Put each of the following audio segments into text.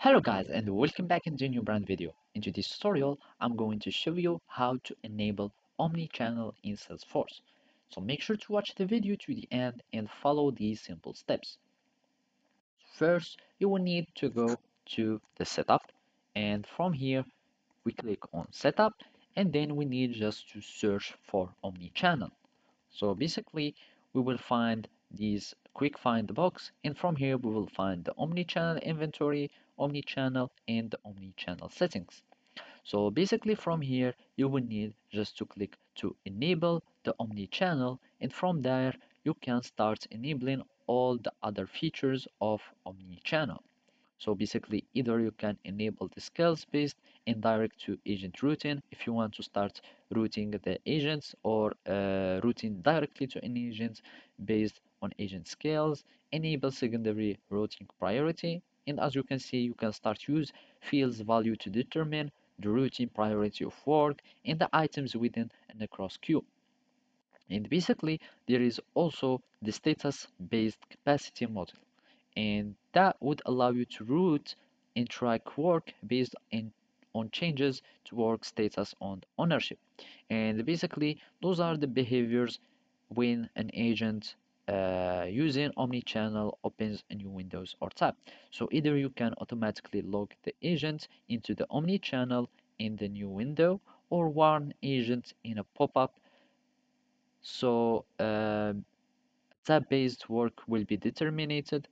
Hello guys and welcome back into a new brand video. In today's tutorial, I'm going to show you how to enable omni-channel in Salesforce. So make sure to watch the video to the end and follow these simple steps. First, you will need to go to the setup, and from here we click on setup, and then we need just to search for omni-channel. So basically, we will find these quick find box, and from here we will find the omni-channel inventory, omni-channel, and the omni-channel settings. So basically, from here you will need just to click to enable the omni-channel, and from there you can start enabling all the other features of omni-channel. So basically, either you can enable the scales based and direct to agent routing if you want to start routing the agents, or routing directly to an agent based on agent scales, enable secondary routing priority, and as you can see, you can start use fields value to determine the routing priority of work and the items within and across queue. And basically, there is also the status based capacity model, and that would allow you to route and track work based on changes to work status on ownership. And basically, those are the behaviors when an agent using omnichannel opens a new Windows or tab. So either you can automatically log the agent into the omnichannel in the new window, or warn agent in a pop-up. So tab-based work will be determined,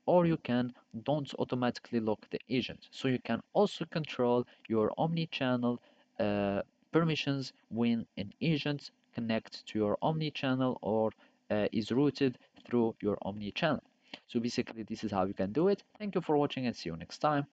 or you can don't automatically lock the agent. So you can also control your omni-channel permissions when an agent connects to your omni-channel, or is routed through your omni-channel. So basically, this is how you can do it. Thank you for watching and see you next time.